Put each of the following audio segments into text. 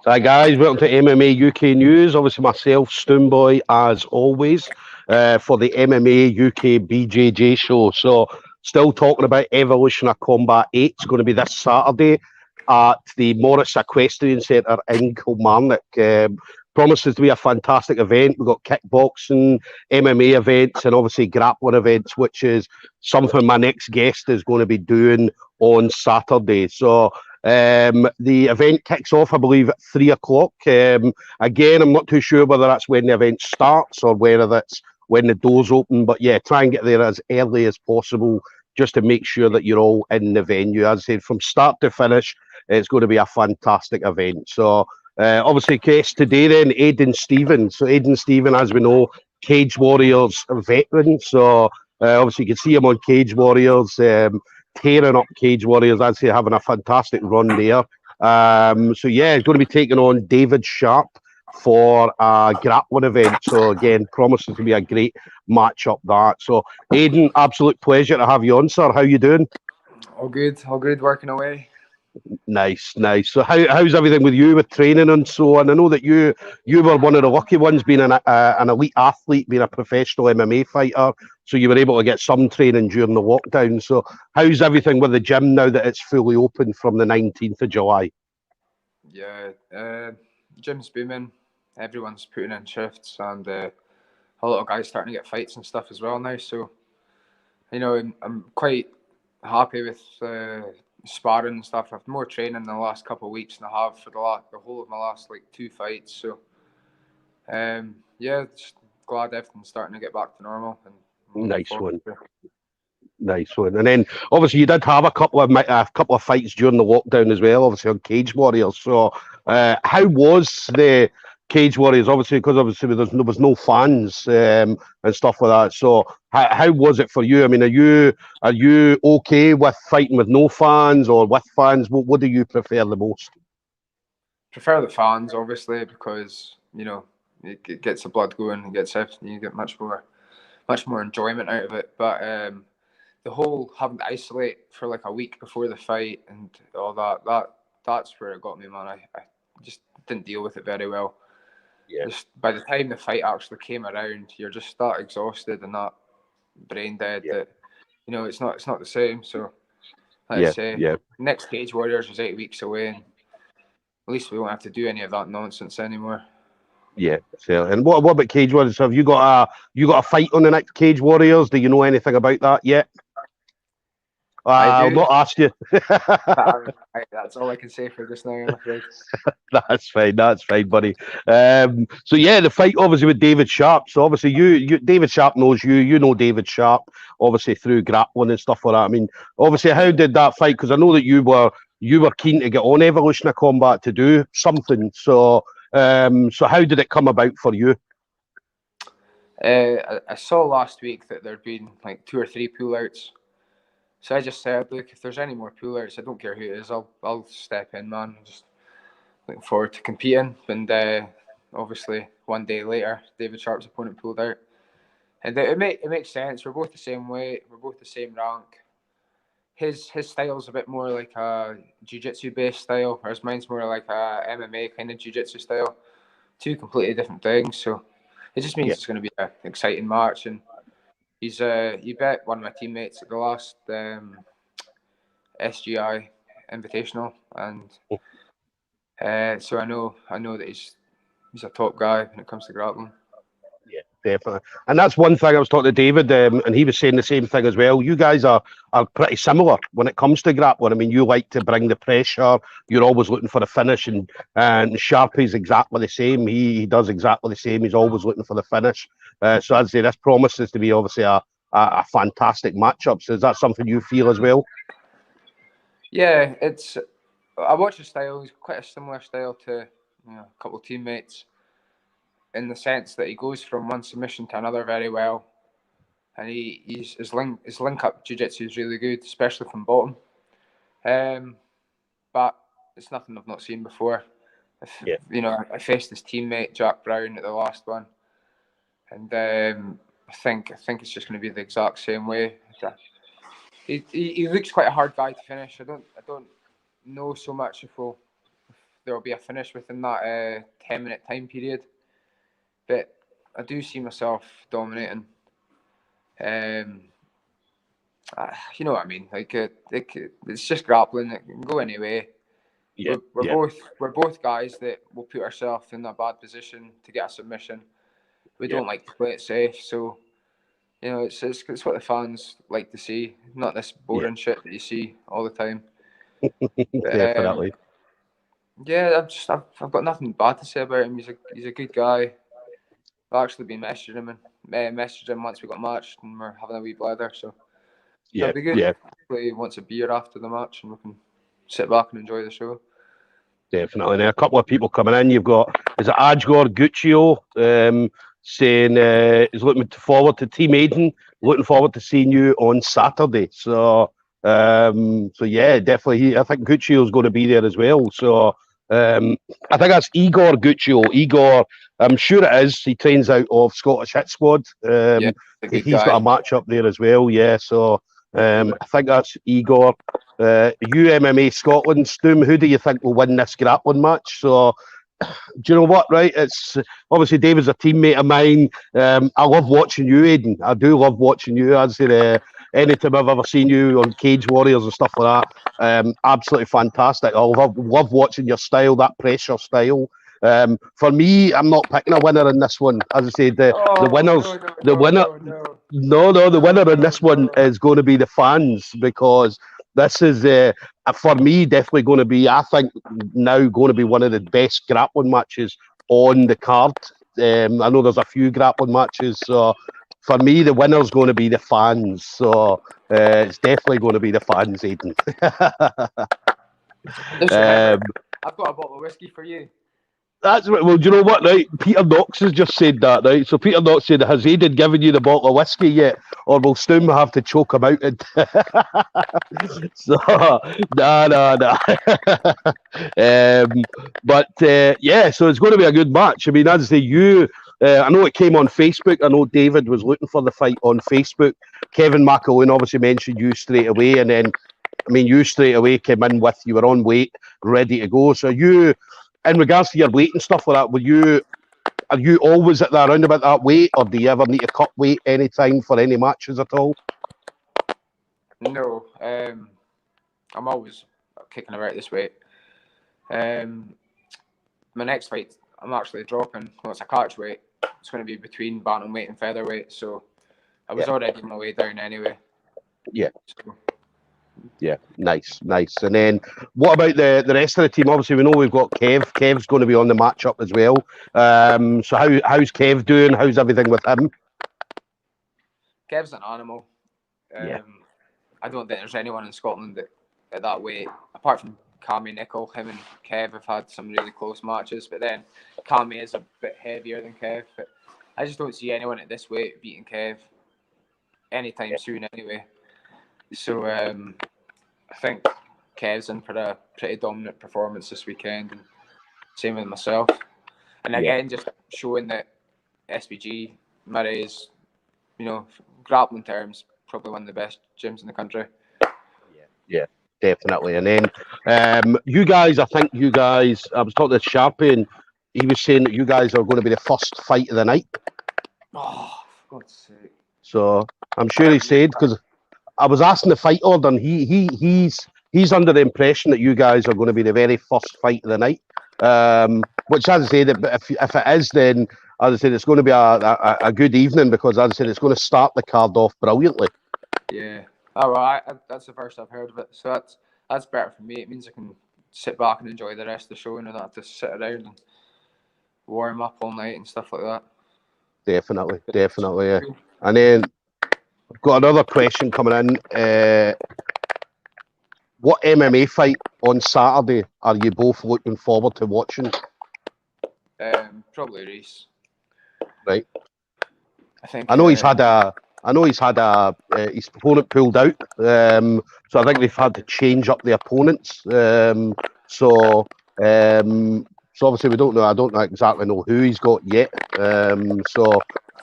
Hi guys, welcome to MMA UK News. Obviously myself, Stoomboy, as always, for the MMA UK BJJ show. So still talking about Evolution of Combat 8. It's going to be this Saturday at the Morris Equestrian Centre in Kilmarnock. Promises to be a fantastic event. We've got kickboxing, MMA events, and obviously grappling events, which is something my next guest is going to be doing on Saturday. So the event kicks off, I believe, at 3 o'clock. Again, I'm not too sure whether that's when the event starts or whether that's when the doors open. But yeah, try and get there as early as possible just to make sure that you're all in the venue. As I said, from start to finish, it's going to be a fantastic event. So obviously, guest today then, Aidan Stephen. So Aidan Stephen, as we know, Cage Warriors veteran. So obviously, you can see him on Cage Warriors. Tearing up Cage Warriors, I'd say having a fantastic run there. So yeah, he's going to be taking on David Sharp for a grappling event. So again, promises to be a great matchup that. So Aidan, absolute pleasure to have you on, sir. How you doing? All good, working away. Nice, nice. So how's everything with you with training and so on? I know that you were one of the lucky ones, being an elite athlete, being a professional MMA fighter. So you were able to get some training during the lockdown. So how's everything with the gym now that it's fully open from the 19th of July? Yeah, gym's booming. Everyone's putting in shifts, and a lot of guys starting to get fights and stuff as well now. So, I'm quite happy with sparring and stuff. I've more training in the last couple of weeks than I have for the whole of my last like 2 fights. So, yeah, just glad everything's starting to get back to normal, and I'm looking Nice forward one. to it. Nice one. And then obviously you did have a couple of fights during the lockdown as well, obviously on Cage Warriors. So how was the Cage Warriors? Obviously, because obviously there was no fans and stuff like that. So how was it for you? I mean, are you okay with fighting with no fans or with fans? What do you prefer the most? Prefer the fans, obviously, because it gets the blood going, it gets everything. You get much more enjoyment out of it. But the whole having to isolate for like a week before the fight and all that's where it got me, man. I just didn't deal with it very well. Yeah, Just by the time the fight actually came around, you're just that exhausted and that brain dead yeah, that it's not the same. So like I yeah, say, yeah. next Cage Warriors is 8 weeks away, and at least we won't have to do any of that nonsense anymore. Yeah, so and what about Cage Warriors? Have you got a fight on the next Cage Warriors? Do you know anything about that yet? I I'll do. not ask you. That's all I can say for just now, I'm afraid. That's fine. That's fine, buddy. So yeah, the fight obviously with David Sharp. So obviously David Sharp knows you. You know David Sharp, obviously through grappling and stuff like that. I mean, obviously, how did that fight? Because I know that you were keen to get on Evolution of Combat to do something. So how did it come about for you? I saw last week that there'd been like 2 or 3 pullouts. So I just said, look, if there's any more pullouts, I don't care who it is, I'll step in, man. I'm just looking forward to competing. And obviously, one day later, David Sharp's opponent pulled out. And it makes sense. We're both the same weight. We're both the same rank. His style's a bit more like a jiu-jitsu based style, whereas mine's more like a MMA kind of jiu-jitsu style. Two completely different things. So it just means Yeah. it's going to be an exciting match. And he bet one of my teammates at the last SGI Invitational, and so I know that he's a top guy when it comes to grappling. Yeah, definitely. And that's one thing I was talking to David, and he was saying the same thing as well. You guys are pretty similar when it comes to grappling. I mean, you like to bring the pressure. You're always looking for the finish, and Sharpie's exactly the same. He does exactly the same. He's always looking for the finish. So I'd say this promises to be obviously a fantastic matchup. So is that something you feel as well? Yeah, I watch his style. He's quite a similar style to a couple of teammates in the sense that he goes from one submission to another very well, and his link up jiu-jitsu is really good, especially from bottom. But it's nothing I've not seen before. Yeah. I faced his teammate Jack Brown at the last one, and I think it's just going to be the exact same way. He looks quite a hard guy to finish. I don't know so much if there will be a finish within that 10-minute time period. But I do see myself dominating. You know what I mean? Like it's just grappling. It can go anyway. Yeah, We're both guys that will put ourselves in a bad position to get a submission. We don't like to play it safe, so you know it's what the fans like to see, not this boring shit that you see all the time. But, definitely. Yeah, I've got nothing bad to say about him. He's a good guy. I've actually been messaging him once we got matched and we're having a wee blather, so Yeah, it'll be good. yeah. Hopefully he wants a beer after the match and we can sit back and enjoy the show. Definitely. And a couple of people coming in. You've got, is it Ajgor Guccio saying he's looking forward to Team Aidan, looking forward to seeing you on Saturday. So, yeah, definitely. I think Guccio's going to be there as well. So, I think that's Igor Guccio. Igor, I'm sure it is. He trains out of Scottish Hit Squad. Yeah, a good He's guy. got a match up there as well. Yeah. So, I think that's Igor. MMA Scotland, Stoom, who do you think will win this grappling match? So, do you know what, right? It's obviously David's a teammate of mine. I love watching you, Aidan. I do love watching you. I'd say anytime I've ever seen you on Cage Warriors and stuff like that, absolutely fantastic. I love watching your style, that pressure style. For me, I'm not picking a winner in this one. As I said, the winner in this one is going to be the fans, because this is for me definitely going to be, I think, now going to be one of the best grappling matches on the card. I know there's a few grappling matches, so for me the winner's going to be the fans. So it's definitely going to be the fans, Aidan. I've got a bottle of whiskey for you. That's right. Well, do you know what, right? Peter Knox has just said that, right? So Peter Knox said, has Aidan given you the bottle of whiskey yet? Or will Stoom have to choke him out? So, no. Yeah, so it's going to be a good match. I mean, as I say, I know it came on Facebook. I know David was looking for the fight on Facebook. Kevin McElwain obviously mentioned you straight away. And then, I mean, you straight away came in with, you were on weight, ready to go. So you... In regards to your weight and stuff like that, are you always at that around about that weight, or do you ever need to cut weight anytime for any matches at all? No, I'm always kicking about this weight. My next fight, I'm actually dropping. Well, it's a catch weight. It's going to be between bantamweight and featherweight, so I was already on my way down anyway. Yeah. So. Yeah, nice. And then what about the rest of the team? Obviously, we know we've got Kev. Kev's going to be on the matchup as well. So how's Kev doing? How's everything with him? Kev's an animal. Yeah. I don't think there's anyone in Scotland at that weight, apart from Cammy Nicol. Him and Kev have had some really close matches, but then Cammy is a bit heavier than Kev. But I just don't see anyone at this weight beating Kev anytime soon anyway. So I think Kev's in for a pretty dominant performance this weekend, and same with myself. And again, just showing that SBG Murray is, you know, grappling terms, probably one of the best gyms in the country. Yeah, definitely. And then you guys, I was talking to Sharpie, and he was saying that you guys are going to be the first fight of the night. Oh, for God's sake. So I'm sure he said, because I was asking the fight order, and he's under the impression that you guys are going to be the very first fight of the night. Which, as I said, if it is, then as I said, it's going to be a good evening, because as I said, it's going to start the card off brilliantly. Yeah. Oh well, that's the first I've heard of it, so that's better for me. It means I can sit back and enjoy the rest of the show, and not have to sit around and warm up all night and stuff like that. Definitely. Yeah. And then I've got another question coming in. What MMA fight on Saturday are you both looking forward to watching? Probably Reese. Right. I know he's had his opponent pulled out. So I think they've had to change up the opponents. So obviously we don't know. I don't exactly know who he's got yet.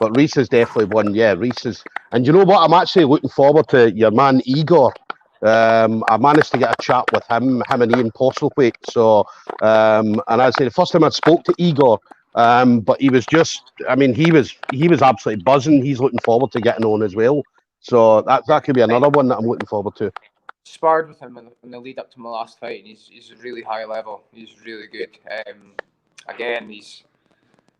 But Reese is definitely one. Yeah, Reese is. And you know what? I'm actually looking forward to your man Igor. I managed to get a chat with him and Ian Postlethwaite. So, and I say the first time I spoke to Igor, but he was just, I mean, he was absolutely buzzing. He's looking forward to getting on as well. So that could be another one that I'm looking forward to. Sparred with him in the lead up to my last fight, and he's really high level. He's really good. Again, he's,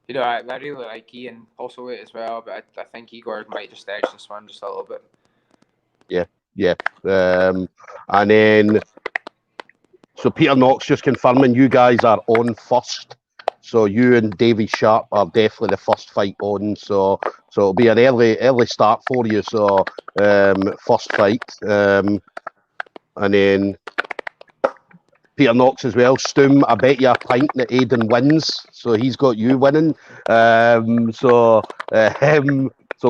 you know, I really like Ian Postlethwaite as well, but I think Igor might just edge this one just a little bit. Yeah. And then, so Peter Knox just confirming you guys are on first. So you and Davy Sharp are definitely the first fight on. So it'll be an early start for you. So first fight. And then Peter Knox as well. Stum, I bet you a pint that Aidan wins. So he's got you winning. So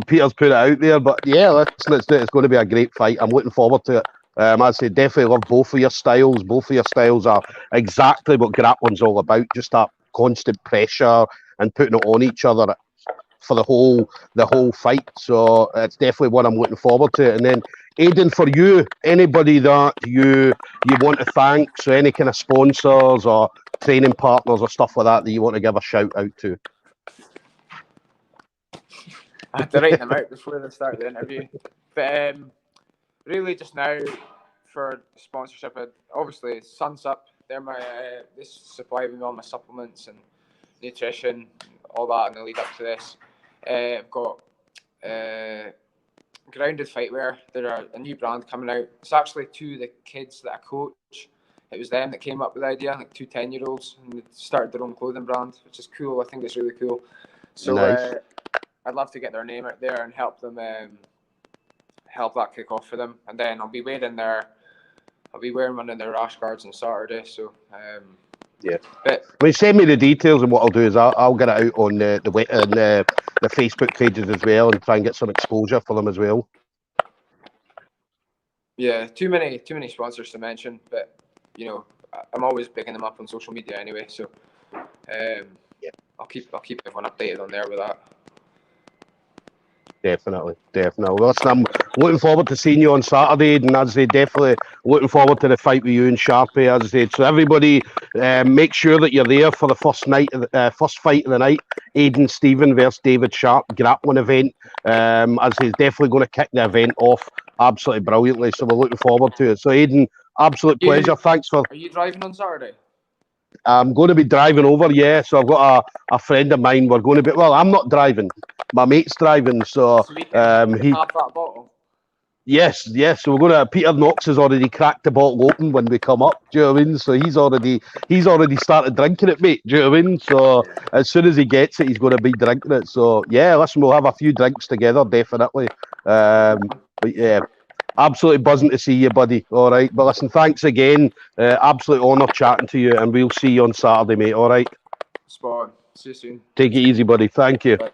Peter's put it out there. But yeah, listen, it's going to be a great fight. I'm looking forward to it. I'd say definitely love both of your styles. Both of your styles are exactly what grappling's all about. Just that constant pressure and putting it on each other for the whole fight. So it's definitely one I'm looking forward to. And then Aidan, for you, anybody that you want to thank, so any kind of sponsors or training partners or stuff like that you want to give a shout out to? I had to write them out before the start of the interview. But really, just now for sponsorship, obviously Sun's Up. They're my they supply me all my supplements and nutrition, all that in the lead up to this. I've got Grounded Fightwear. They're a new brand coming out. It's actually two of the kids that I coach. It was them that came up with the idea, like 2 10-year-olds, and they started their own clothing brand, which is cool. I think it's really cool. So nice. I'd love to get their name out there and help them, help that kick off for them. And then I'll be wearing one of their rash guards on Saturday. So yeah. But send me the details, and what I'll do is I'll get it out on the Facebook pages as well, and try and get some exposure for them as well. Yeah, too many sponsors to mention, but you know, I'm always picking them up on social media anyway. So yeah, I'll keep everyone updated on there with that. Definitely. Listen, I'm looking forward to seeing you on Saturday, and as I say, definitely looking forward to the fight with you and Sharpie. As I said, so everybody, make sure that you're there for the first fight of the night. Aidan Stephen versus David Sharp grappling event. As he's definitely going to kick the event off absolutely brilliantly. So we're looking forward to it. So Aidan, absolute pleasure. Thanks for. Are you driving on Saturday? I'm going to be driving over, yeah. So I've got a friend of mine. We're going to be. Well, I'm not driving. My mate's driving. So he have that bottle. Yes. So we're going to. Peter Knox has already cracked the bottle open when we come up. Do you know what I mean? So he's already started drinking it, mate. Do you know what I mean? So as soon as he gets it, he's going to be drinking it. So yeah, listen, we'll have a few drinks together, definitely. But yeah. Absolutely buzzing to see you, buddy. All right. But listen, thanks again. Absolute honour chatting to you, and we'll see you on Saturday, mate. All right. Spot on. See you soon. Take it easy, buddy. Thank you. Bye.